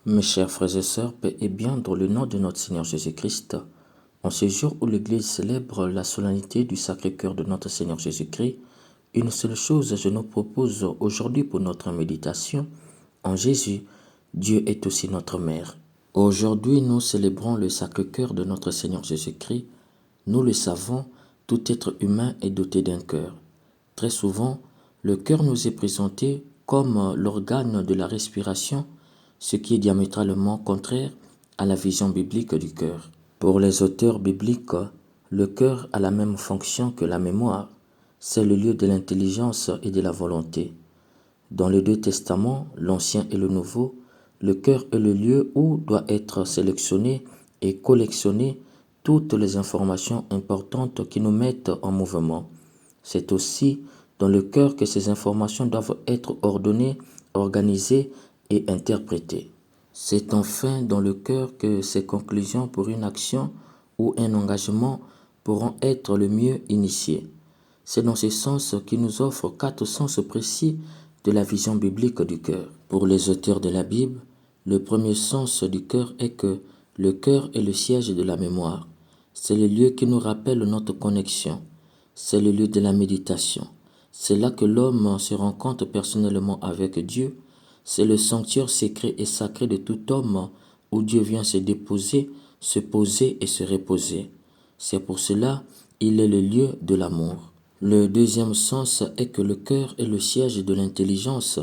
Mes chers frères et sœurs, paix et bien dans le nom de notre Seigneur Jésus-Christ, en ce jour où l'Église célèbre la solennité du Sacré-Cœur de notre Seigneur Jésus-Christ, une seule chose je nous propose aujourd'hui pour notre méditation. En Jésus, Dieu est aussi notre Mère. Aujourd'hui, nous célébrons le Sacré-Cœur de notre Seigneur Jésus-Christ. Nous le savons, tout être humain est doté d'un cœur. Très souvent, le cœur nous est présenté comme l'organe de la respiration, ce qui est diamétralement contraire à la vision biblique du cœur. Pour les auteurs bibliques, le cœur a la même fonction que la mémoire. C'est le lieu de l'intelligence et de la volonté. Dans les deux testaments, l'Ancien et le Nouveau, le cœur est le lieu où doit être sélectionné et collectionné toutes les informations importantes qui nous mettent en mouvement. C'est aussi dans le cœur que ces informations doivent être ordonnées, organisées et interprétées. C'est enfin dans le cœur que ces conclusions pour une action ou un engagement pourront être le mieux initiées. C'est dans ce sens qu'il nous offre 4 sens précis de la vision biblique du cœur. Pour les auteurs de la Bible, le premier sens du cœur est que le cœur est le siège de la mémoire. C'est le lieu qui nous rappelle notre connexion. C'est le lieu de la méditation. C'est là que l'homme se rencontre personnellement avec Dieu. C'est le sanctuaire secret et sacré de tout homme où Dieu vient se déposer, se poser et se reposer. C'est pour cela qu'il est le lieu de l'amour. Le deuxième sens est que le cœur est le siège de l'intelligence.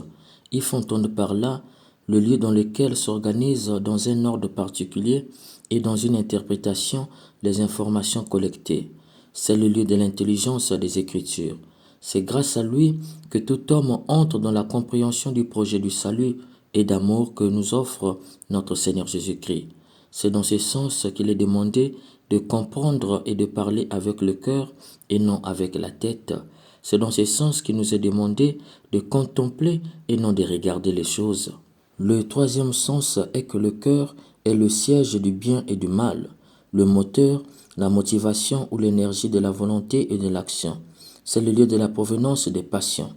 Il faut entendre par là le lieu dans lequel s'organisent dans un ordre particulier et dans une interprétation les informations collectées. C'est le lieu de l'intelligence des Écritures. C'est grâce à lui que tout homme entre dans la compréhension du projet du salut et d'amour que nous offre notre Seigneur Jésus-Christ. C'est dans ce sens qu'il est demandé de comprendre et de parler avec le cœur et non avec la tête. C'est dans ce sens qu'il nous est demandé de contempler et non de regarder les choses. Le troisième sens est que le cœur est le siège du bien et du mal, le moteur, la motivation ou l'énergie de la volonté et de l'action. C'est le lieu de la provenance des passions.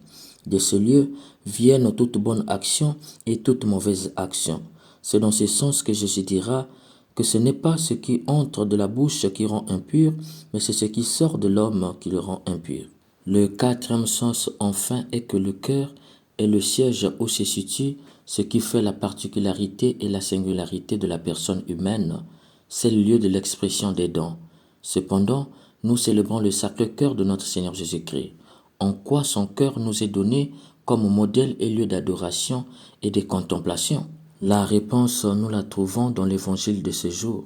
De ce lieu viennent toute bonne action et toute mauvaise action. C'est dans ce sens que Jésus dira que ce n'est pas ce qui entre de la bouche qui rend impur, mais c'est ce qui sort de l'homme qui le rend impur. Le quatrième sens enfin est que le cœur est le siège où se situe ce qui fait la particularité et la singularité de la personne humaine. C'est le lieu de l'expression des dons. Cependant, nous célébrons le Sacré-Cœur de notre Seigneur Jésus-Christ. En quoi son cœur nous est donné comme modèle et lieu d'adoration et de contemplation? La réponse, nous la trouvons dans l'évangile de ce jour.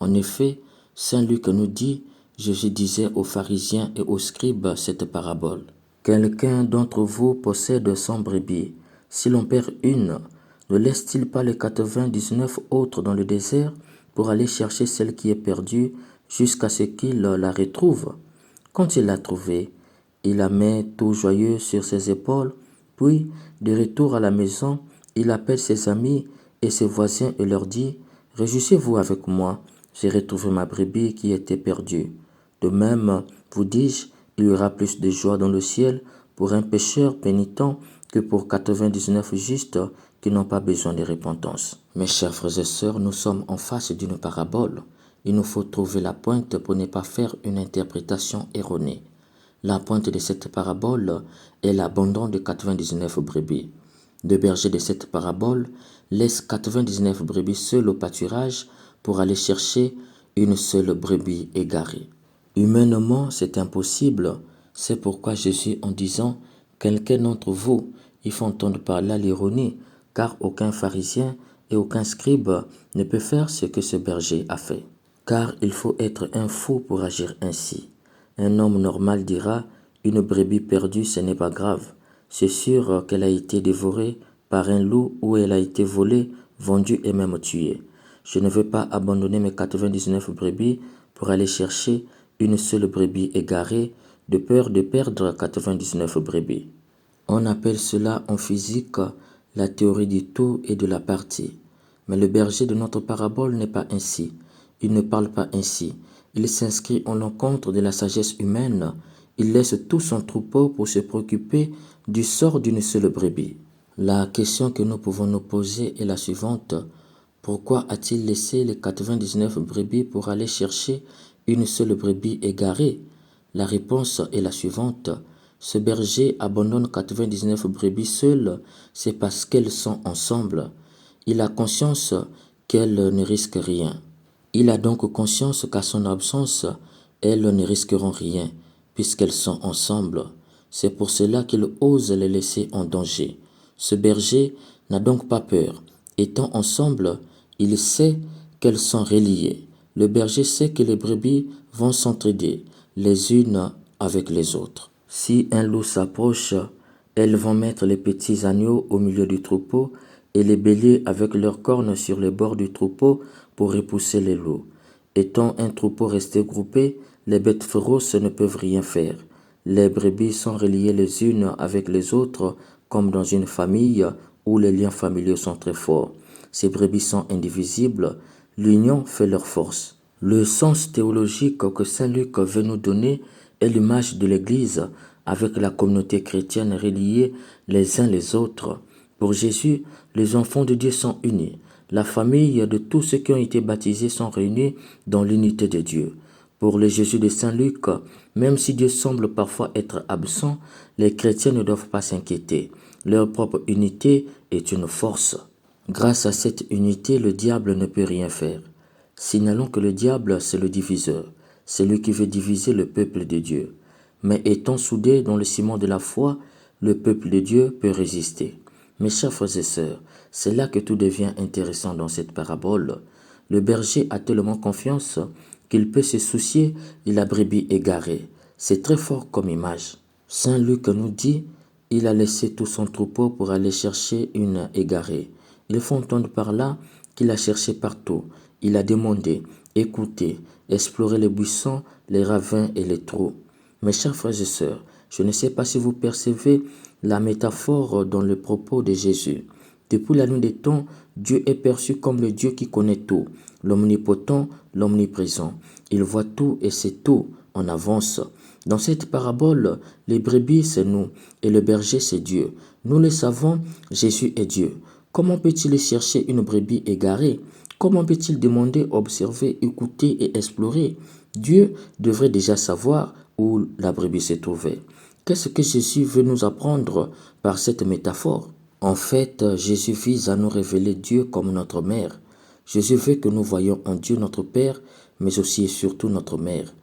En effet, Saint Luc nous dit, Jésus disait aux pharisiens et aux scribes cette parabole. Quelqu'un d'entre vous possède 100 brebis. Si l'on perd une, ne laisse-t-il pas les 99 autres dans le désert pour aller chercher celle qui est perdue jusqu'à ce qu'il la retrouve? Quand il l'a trouvée, il la met tout joyeux sur ses épaules, puis, de retour à la maison, il appelle ses amis et ses voisins et leur dit « Réjouissez-vous avec moi, j'ai retrouvé ma brebis qui était perdue. » De même, vous dis-je, il y aura plus de joie dans le ciel pour un pécheur pénitent que pour 99 justes qui n'ont pas besoin de repentance. Mes chers frères et sœurs, nous sommes en face d'une parabole. Il nous faut trouver la pointe pour ne pas faire une interprétation erronée. La pointe de cette parabole est l'abandon de 99 brebis. Le berger de cette parabole laisse 99 brebis seules au pâturage pour aller chercher une seule brebis égarée. Humainement, c'est impossible. C'est pourquoi Jésus, en disant « Quelqu'un d'entre vous », il faut entendre par là l'ironie, car aucun pharisien et aucun scribe ne peut faire ce que ce berger a fait. Car il faut être un fou pour agir ainsi. Un homme normal dira « Une brebis perdue, ce n'est pas grave. C'est sûr qu'elle a été dévorée par un loup ou elle a été volée, vendue et même tuée. Je ne veux pas abandonner mes 99 brebis pour aller chercher une seule brebis égarée, de peur de perdre 99 brebis. » On appelle cela en physique la théorie du tout et de la partie. Mais le berger de notre parabole n'est pas ainsi. Il ne parle pas ainsi. Il s'inscrit en l'encontre de la sagesse humaine. Il laisse tout son troupeau pour se préoccuper du sort d'une seule brebis. La question que nous pouvons nous poser est la suivante. Pourquoi a-t-il laissé les 99 brebis pour aller chercher une seule brebis égarée? La réponse est la suivante. Ce berger abandonne 99 brebis seules, c'est parce qu'elles sont ensemble. Il a conscience qu'elles ne risquent rien. Il a donc conscience qu'à son absence, elles ne risqueront rien, puisqu'elles sont ensemble. C'est pour cela qu'il ose les laisser en danger. Ce berger n'a donc pas peur. Étant ensemble, il sait qu'elles sont reliées. Le berger sait que les brebis vont s'entraider les unes avec les autres. Si un loup s'approche, elles vont mettre les petits agneaux au milieu du troupeau et les béliers avec leurs cornes sur les bords du troupeau pour repousser les loups. Étant un troupeau resté groupé, les bêtes féroces ne peuvent rien faire. Les brebis sont reliées les unes avec les autres comme dans une famille où les liens familiaux sont très forts. Ces brebis sont indivisibles, l'union fait leur force. Le sens théologique que Saint Luc veut nous donner est l'image de l'Église avec la communauté chrétienne reliée les uns les autres. Pour Jésus, les enfants de Dieu sont unis. La famille de tous ceux qui ont été baptisés sont réunis dans l'unité de Dieu. Pour le Jésus de Saint Luc, même si Dieu semble parfois être absent, les chrétiens ne doivent pas s'inquiéter. Leur propre unité est une force. Grâce à cette unité, le diable ne peut rien faire. Signalons que le diable, c'est le diviseur, c'est lui qui veut diviser le peuple de Dieu. Mais étant soudé dans le ciment de la foi, le peuple de Dieu peut résister. Mes chers frères et sœurs, c'est là que tout devient intéressant dans cette parabole. Le berger a tellement confiance qu'il peut se soucier de la brebis égarée. C'est très fort comme image. Saint Luc nous dit, il a laissé tout son troupeau pour aller chercher une égarée. Il faut entendre par là qu'il a cherché partout. Il a demandé, écouté, exploré les buissons, les ravins et les trous. Mes chers frères et sœurs, je ne sais pas si vous percevez la métaphore dans le propos de Jésus. Depuis la nuit des temps, Dieu est perçu comme le Dieu qui connaît tout, l'omnipotent, l'omniprésent. Il voit tout et sait tout en avance. Dans cette parabole, les brebis, c'est nous, et le berger, c'est Dieu. Nous le savons, Jésus est Dieu. Comment peut-il chercher une brebis égarée? Comment peut-il demander, observer, écouter et explorer? Dieu devrait déjà savoir où la brebis se trouvait. Qu'est-ce que Jésus veut nous apprendre par cette métaphore? En fait, Jésus vise à nous révéler Dieu comme notre mère. Jésus veut que nous voyions en Dieu notre Père, mais aussi et surtout notre mère.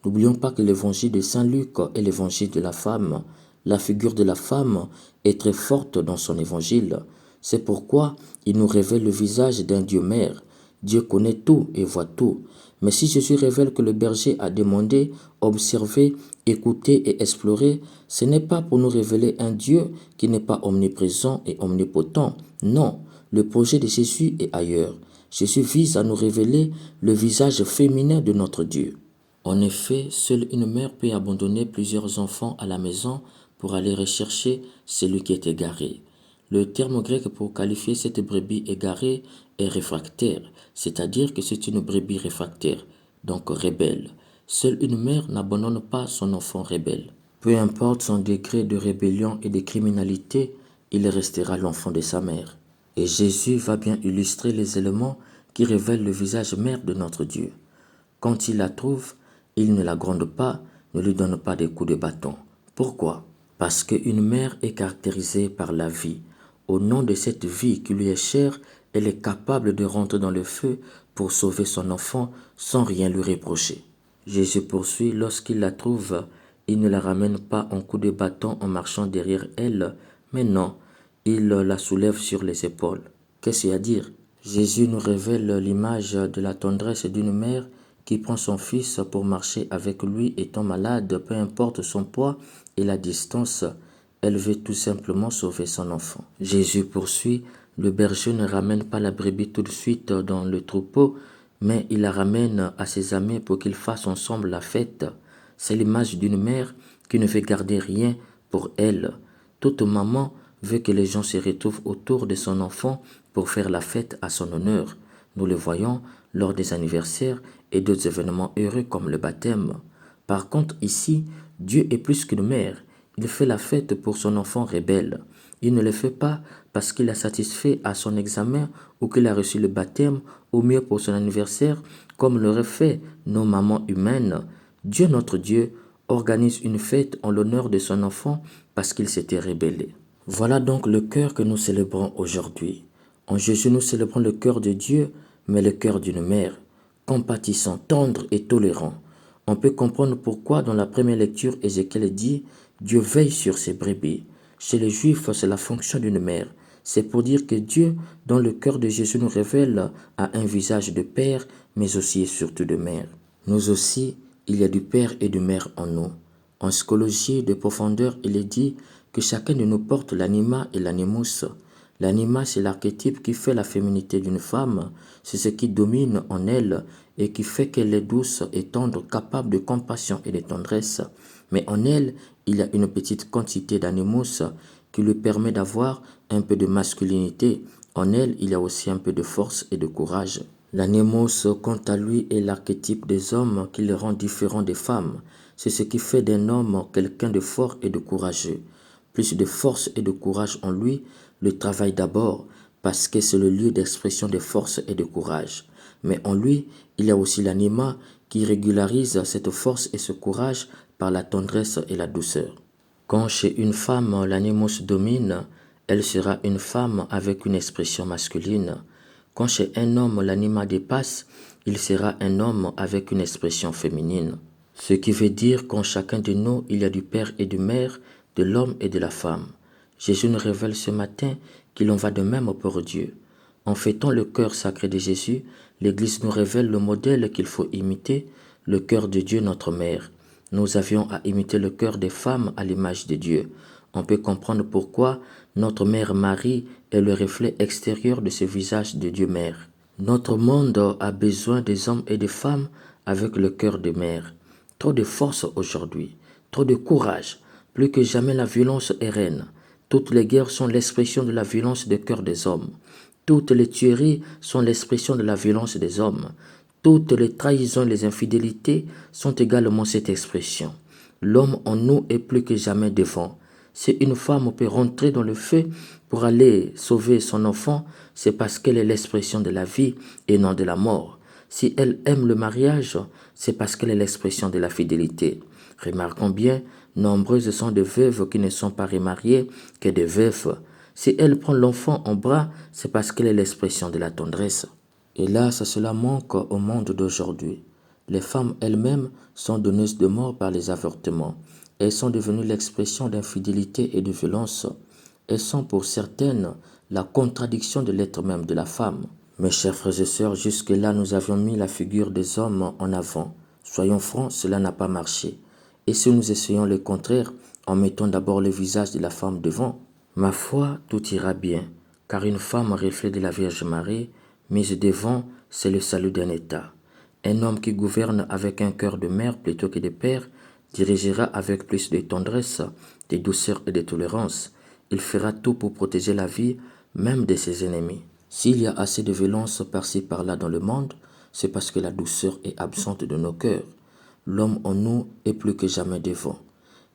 N'oublions pas que l'évangile de Saint Luc est l'évangile de la femme. La figure de la femme est très forte dans son évangile. C'est pourquoi il nous révèle le visage d'un Dieu mère. Dieu connaît tout et voit tout. Mais si Jésus révèle que le berger a demandé, observé, écouté et exploré, ce n'est pas pour nous révéler un Dieu qui n'est pas omniprésent et omnipotent. Non, le projet de Jésus est ailleurs. Jésus vise à nous révéler le visage féminin de notre Dieu. En effet, seule une mère peut abandonner plusieurs enfants à la maison pour aller rechercher celui qui est égaré. Le terme grec pour qualifier cette brebis égarée est réfractaire, c'est-à-dire que c'est une brebis réfractaire, donc rebelle. Seule une mère n'abandonne pas son enfant rebelle. Peu importe son degré de rébellion et de criminalité, il restera l'enfant de sa mère. Et Jésus va bien illustrer les éléments qui révèlent le visage mère de notre Dieu. Quand il la trouve, il ne la gronde pas, ne lui donne pas des coups de bâton. Pourquoi? Parce qu'une mère est caractérisée par la vie. Au nom de cette vie qui lui est chère, elle est capable de rentrer dans le feu pour sauver son enfant sans rien lui reprocher. Jésus poursuit, lorsqu'il la trouve, il ne la ramène pas en coup de bâton en marchant derrière elle, mais non, il la soulève sur les épaules. Qu'est-ce qu'il y a à dire? Jésus nous révèle l'image de la tendresse d'une mère qui prend son fils pour marcher avec lui étant malade, peu importe son poids et la distance, elle veut tout simplement sauver son enfant. Jésus poursuit, le berger ne ramène pas la brebis tout de suite dans le troupeau, mais il la ramène à ses amis pour qu'ils fassent ensemble la fête. C'est l'image d'une mère qui ne veut garder rien pour elle. Toute maman veut que les gens se retrouvent autour de son enfant pour faire la fête à son honneur. Nous le voyons lors des anniversaires et d'autres événements heureux comme le baptême. Par contre, ici, Dieu est plus qu'une mère. Il fait la fête pour son enfant rebelle. Il ne le fait pas parce qu'il a satisfait à son examen ou qu'il a reçu le baptême, ou mieux pour son anniversaire, comme l'auraient fait nos mamans humaines. Dieu notre Dieu organise une fête en l'honneur de son enfant parce qu'il s'était rébellé. Voilà donc le cœur que nous célébrons aujourd'hui. En Jésus, nous célébrons le cœur de Dieu, mais le cœur d'une mère, compatissant, tendre et tolérant. On peut comprendre pourquoi dans la première lecture, Ézéchiel dit « Dieu veille sur ses brebis ». Chez les Juifs, c'est la fonction d'une mère. C'est pour dire que Dieu, dans le cœur de Jésus, nous révèle à un visage de père, mais aussi et surtout de mère. Nous aussi, il y a du père et de mère en nous. En psychologie de profondeur, il est dit que chacun de nous porte l'anima et l'animus. L'anima, c'est l'archétype qui fait la féminité d'une femme, c'est ce qui domine en elle et qui fait qu'elle est douce et tendre, capable de compassion et de tendresse. Mais en elle, il y a une petite quantité d'animus qui lui permet d'avoir un peu de masculinité. En elle, il y a aussi un peu de force et de courage. L'animus, quant à lui, est l'archétype des hommes qui le rend différent des femmes. C'est ce qui fait d'un homme quelqu'un de fort et de courageux. Plus de force et de courage en lui, le travail d'abord, parce que c'est le lieu d'expression de force et de courage. Mais en lui, il y a aussi l'anima qui régularise cette force et ce courage par la tendresse et la douceur. Quand chez une femme l'animus domine, elle sera une femme avec une expression masculine. Quand chez un homme l'anima dépasse, il sera un homme avec une expression féminine. Ce qui veut dire qu'en chacun de nous, il y a du père et de mère, de l'homme et de la femme. Jésus nous révèle ce matin qu'il en va de même pour Dieu. En fêtant le cœur sacré de Jésus, l'Église nous révèle le modèle qu'il faut imiter, le cœur de Dieu notre mère. Nous avions à imiter le cœur des femmes à l'image de Dieu. On peut comprendre pourquoi notre mère Marie est le reflet extérieur de ce visage de Dieu mère. Notre monde a besoin des hommes et des femmes avec le cœur de mère. Trop de force aujourd'hui, trop de courage. Plus que jamais la violence est reine. Toutes les guerres sont l'expression de la violence des cœurs des hommes. Toutes les tueries sont l'expression de la violence des hommes. Toutes les trahisons et les infidélités sont également cette expression. L'homme en nous est plus que jamais devant. Si une femme peut rentrer dans le feu pour aller sauver son enfant, c'est parce qu'elle est l'expression de la vie et non de la mort. Si elle aime le mariage, c'est parce qu'elle est l'expression de la fidélité. Remarquons bien, nombreuses sont des veuves qui ne sont pas remariées que des veufs. Si elle prend l'enfant en bras, c'est parce qu'elle est l'expression de la tendresse. Hélas, cela manque au monde d'aujourd'hui. Les femmes elles-mêmes sont donneuses de mort par les avortements. Elles sont devenues l'expression d'infidélité et de violence. Elles sont pour certaines la contradiction de l'être même de la femme. Mes chers frères et sœurs, jusque-là nous avions mis la figure des hommes en avant. Soyons francs, cela n'a pas marché. Et si nous essayons le contraire, en mettant d'abord le visage de la femme devant, ma foi, tout ira bien, car une femme reflet de la Vierge Marie, mise devant, c'est le salut d'un État. Un homme qui gouverne avec un cœur de mère plutôt que de père, dirigera avec plus de tendresse, de douceur et de tolérance. Il fera tout pour protéger la vie, même de ses ennemis. S'il y a assez de violence par-ci par-là dans le monde, c'est parce que la douceur est absente de nos cœurs. L'homme en nous est plus que jamais devant.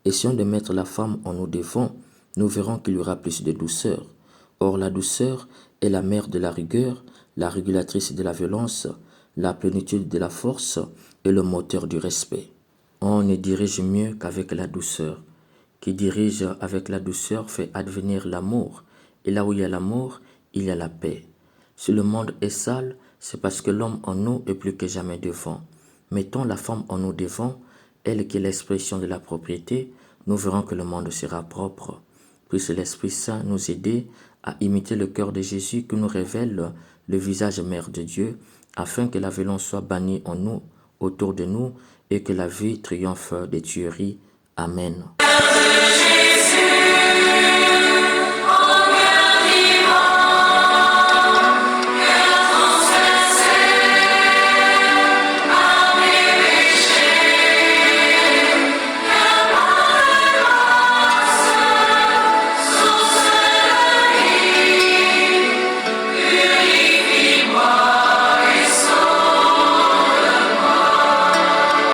Essayons de mettre la femme en nous devant, nous verrons qu'il y aura plus de douceur. Or la douceur est la mère de la rigueur, la régulatrice de la violence, la plénitude de la force et le moteur du respect. On ne dirige mieux qu'avec la douceur. Qui dirige avec la douceur fait advenir l'amour. Et là où il y a l'amour, il y a la paix. Si le monde est sale, c'est parce que l'homme en nous est plus que jamais devant. Mettons la femme en nous devant, elle qui est l'expression de la propriété, nous verrons que le monde sera propre. Puisse l'Esprit Saint nous aider à imiter le cœur de Jésus qui nous révèle le visage mère de Dieu, afin que la violence soit bannie en nous, autour de nous, et que la vie triomphe des tueries. Amen.